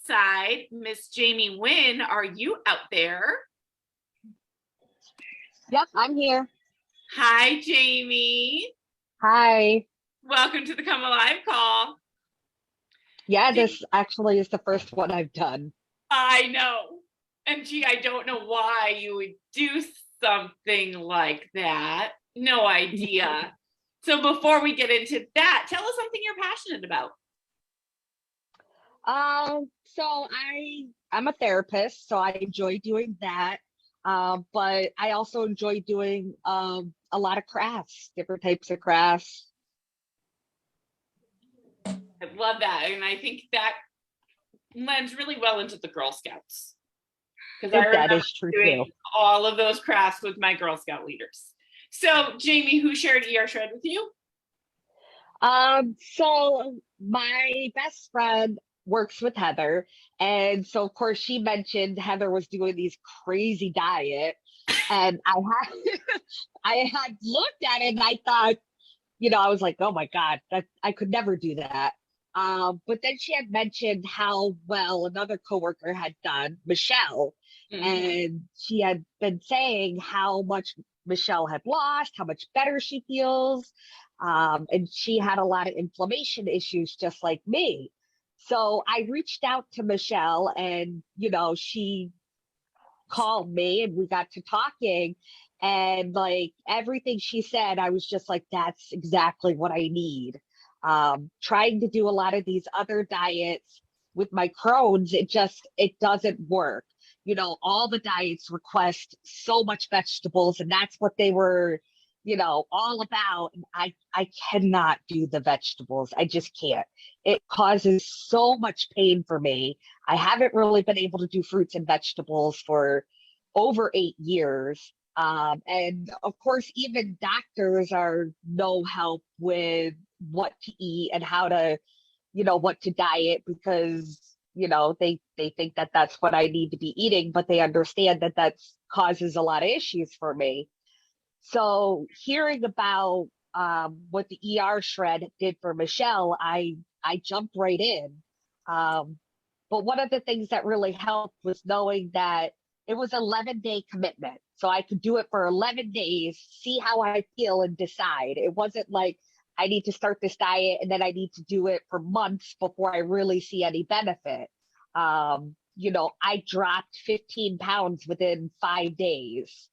side, Miss Jamie Winn. Are you out there? Yep, I'm here. Hi, Jamie. Hi. Welcome to the Come Alive call. Yeah, this actually is the first one I've done. I know. And gee, I don't know why you would do something like that. No idea. So before we get into that, tell us something you're passionate about. I'm a therapist, so I enjoy doing that. But I also enjoy doing a lot of crafts, different types of crafts. I love that. And I think that lends really well into the Girl Scouts. Because I remember doing all of those crafts with my Girl Scout leaders. So, Jamie, who shared ER Shred with you? So my best friend works with Heather, and so of course she mentioned Heather was doing these crazy diet, and I had looked at it and I thought, I was like, oh my God, that I could never do that. But then she had mentioned how well another coworker had done, Michelle, and she had been saying how much Michelle had lost, how much better she feels. And she had a lot of inflammation issues just like me. So I reached out to Michelle and, she called me and we got to talking, and like everything she said, I was just like, that's exactly what I need. Trying to do a lot of these other diets with my Crohn's, it doesn't work. All the diets request so much vegetables, and that's what they were, all about. And I cannot do the vegetables. I just can't. It causes so much pain for me. I haven't really been able to do fruits and vegetables for over 8 years. And of course, even doctors are no help with what to eat and how to, what to diet, because, they think that that's what I need to be eating, but they understand that that's causes a lot of issues for me. So hearing about what the ER shred did for Michelle, I jumped right in. But one of the things that really helped was knowing that it was an 11-day commitment. So I could do it for 11 days, see how I feel, and decide. It wasn't like I need to start this diet and then I need to do it for months before I really see any benefit. I dropped 15 pounds within 5 days.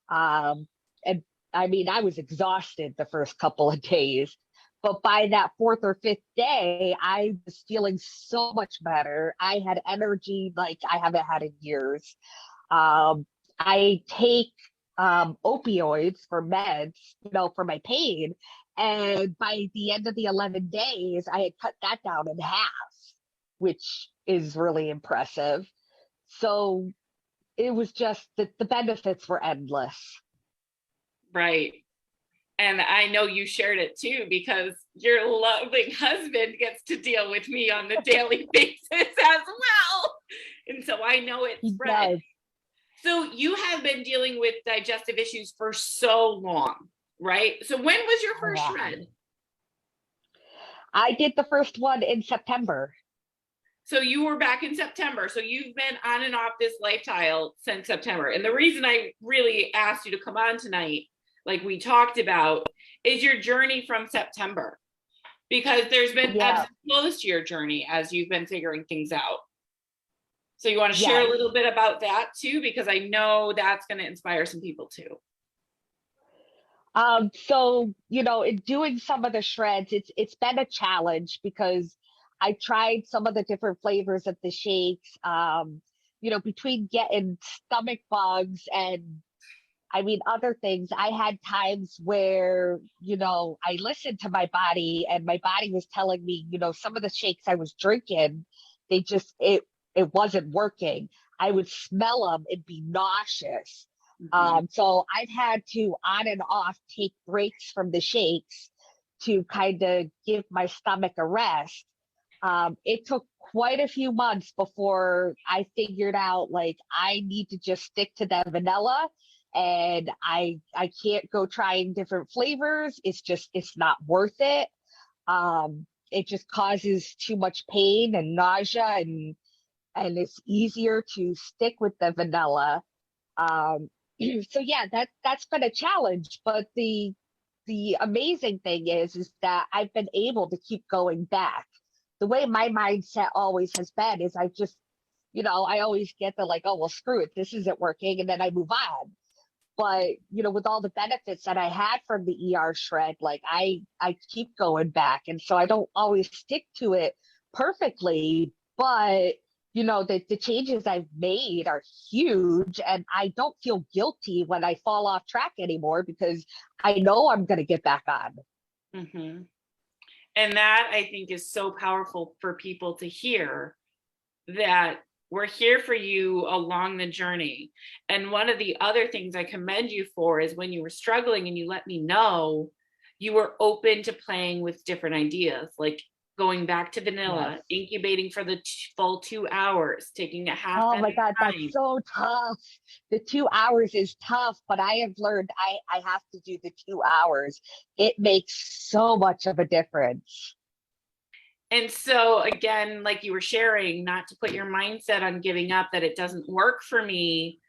And I mean, I was exhausted the first couple of days, but by that fourth or fifth day, I was feeling so much better. I had energy like I haven't had in years. I take opioids for meds, for my pain. And by the end of the 11 days, I had cut that down in half, which is really impressive. So it was just that the benefits were endless. Right. And I know you shared it too, because your loving husband gets to deal with me on the daily basis as well. And so I know it's right. So you have been dealing with digestive issues for so long, right? So when was your first shred? I did the first one in September. So you were back in September. So you've been on and off this lifestyle since September. And the reason I really asked you to come on tonight, like we talked about, is your journey from September. Because there's been ebbs and flows to your journey as you've been figuring things out. So you want to share a little bit about that too, because I know that's going to inspire some people too. So, in doing some of the shreds, it's been a challenge because I tried some of the different flavors of the shakes, between getting stomach bugs and other things. I had times where, I listened to my body and my body was telling me, some of the shakes I was drinking, it wasn't working. I would smell them and be nauseous. So I've had to on and off take breaks from the shakes to kind of give my stomach a rest. It took quite a few months before I figured out, like, I need to just stick to the vanilla, and I can't go trying different flavors. It's not worth it. It just causes too much pain and nausea, and and it's easier to stick with the vanilla. Um, so yeah, that's been a challenge, but the amazing thing is that I've been able to keep going back. The way my mindset always has been is I just, I always get the like, oh well, screw it, this isn't working, and then I move on. But with all the benefits that I had from the ER shred, like I keep going back, and so I don't always stick to it perfectly, but the changes I've made are huge, and I don't feel guilty when I fall off track anymore because I know I'm going to get back on. Mm-hmm. And that I think is so powerful for people to hear, that we're here for you along the journey. And one of the other things I commend you for is when you were struggling and you let me know, you were open to playing with different ideas, like going back to vanilla, Yes. incubating for the full 2 hours, taking a half Oh at my a God, that's time. so tough. The 2 hours is tough, but I have learned I have to do the 2 hours. It makes so much of a difference. And so again, like you were sharing, not to put your mindset on giving up, that it doesn't work for me,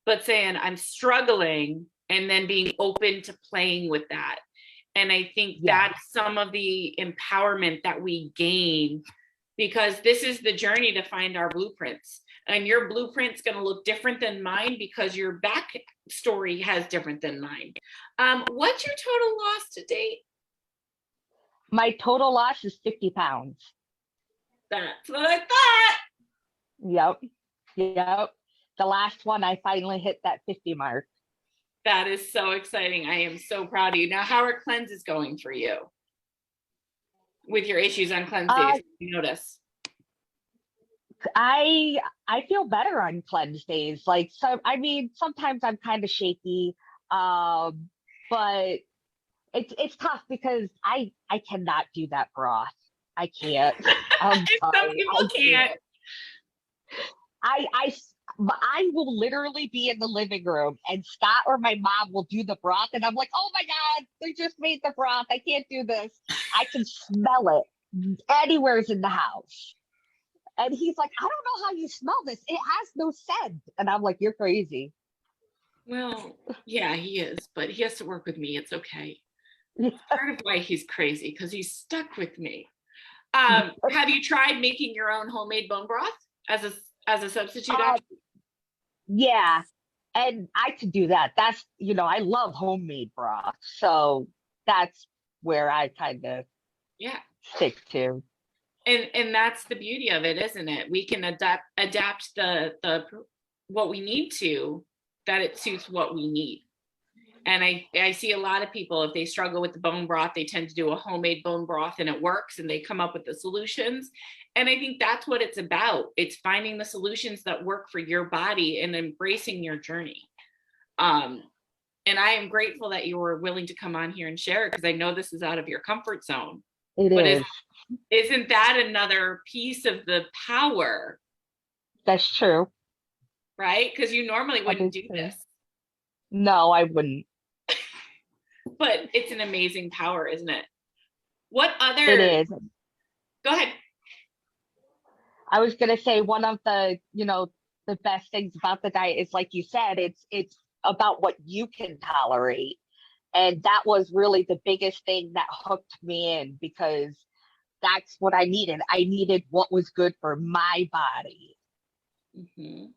but saying I'm struggling and then being open to playing with that. And I think Yeah. that's some of the empowerment that we gain, because this is the journey to find our blueprints. And your blueprint's going to look different than mine because your back story has different than mine. What's your total loss to date? My total loss is 50 pounds. That's what I thought. Yep. Yep. The last one, I finally hit that 50 mark. That is so exciting. I am so proud of you. Now, how are cleanses going for you with your issues on cleanse days? Uh, You notice? I feel better on cleanse days. Like, so I mean, sometimes I'm kind of shaky, um, but it's tough because I cannot do that broth. I can't. I'm Some sorry, people I can't. can't. I will literally be in the living room and Scott or my mom will do the broth, and I'm like, oh my God, they just made the broth. I can't do this. I can smell it anywhere's in the house. And he's like, I don't know how you smell this. It has no scent. And I'm like, you're crazy. Well, yeah, he is, but he has to work with me. It's okay. Part of why he's crazy, because he's stuck with me. Have you tried making your own homemade bone broth as a substitute Uh, option? yeah. And I could do that. That's, I love homemade broth. So that's where I kind of Yeah. stick to. And that's the beauty of it, isn't it? We can adapt the what we need to, that it suits what we need. And I see a lot of people, if they struggle with the bone broth, they tend to do a homemade bone broth and it works and they come up with the solutions. And I think that's what it's about. It's finding the solutions that work for your body and embracing your journey. Um, and I am grateful that you were willing to come on here and share it, because I know this is out of your comfort zone. It But is. isn't that another piece of the power, That's true. right? Because you normally That wouldn't is do true. this, No, I wouldn't. but it's an amazing power, isn't it? What It other, is. go ahead. I was gonna say one of the best things about the diet is like you said, it's about what you can tolerate. And that was really the biggest thing that hooked me in because that's what I needed. I needed what was good for my body. Mhm.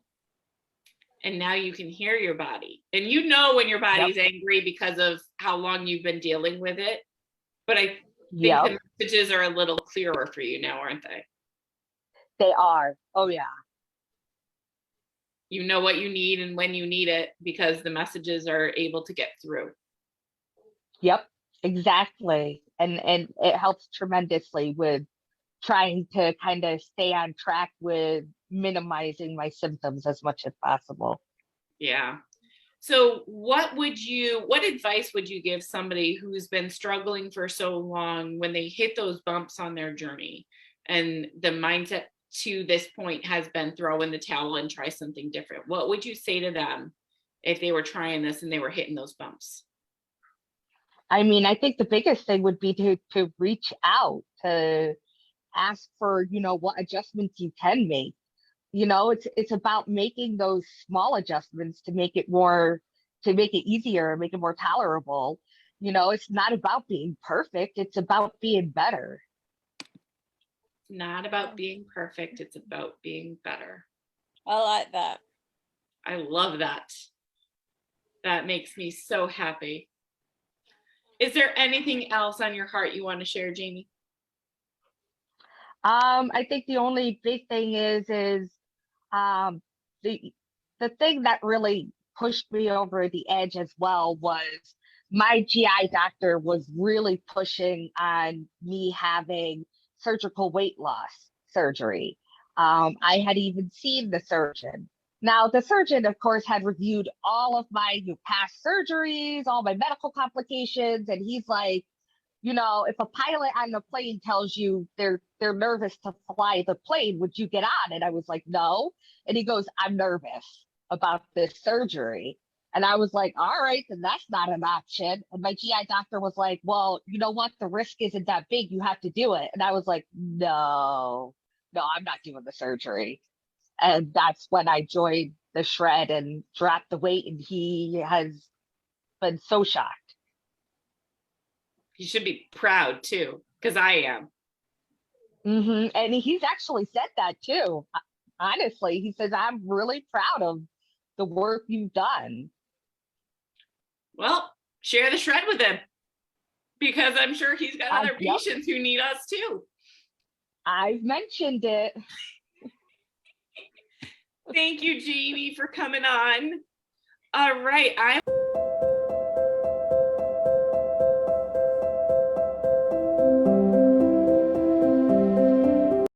And now you can hear your body, and you know when your Yep. body's angry because of how long you've been dealing with it. But I think Yep. the messages are a little clearer for you now, aren't they? They are. Oh yeah. You know what you need and when you need it, because the messages are able to get through. Yep. Exactly. And it helps tremendously with trying to kind of stay on track with minimizing my symptoms as much as possible. Yeah. So what advice would you give somebody who's been struggling for so long when they hit those bumps on their journey, and the mindset to this point has been throw in the towel and try something different? What would you say to them if they were trying this and they were hitting those bumps? I mean, I think the biggest thing would be to reach out, to ask for, what adjustments you can make. it's about making those small adjustments to make it more, to make it easier, make it more tolerable. It's not about being perfect, it's about being better. Not about being perfect, it's about being better. I like that. I love that. That makes me so happy. Is there anything else on your heart you want to share, Jamie? I think the only big thing is um the the thing that really pushed me over the edge as well was my GI doctor was really pushing on me having surgical weight loss surgery. I had even seen the surgeon. Now, the surgeon, of course, had reviewed all of my past surgeries, all my medical complications, and he's like, if a pilot on the plane tells you they're nervous to fly the plane, would you get on? And I was like, no. And he goes, I'm nervous about this surgery. And I was like, all right, then that's not an option. And my GI doctor was like, well, you know what? The risk isn't that big. You have to do it. And I was like, no, I'm not doing the surgery. And that's when I joined the shred and dropped the weight. And he has been so shocked. You should be proud too, because I am. And he's actually said that too. Honestly, he says, I'm really proud of the work you've done. Well, share the shred with him, because I'm sure he's got other Yep. patients who need us too. I've mentioned it. Thank you, Jamie, for coming on. All right.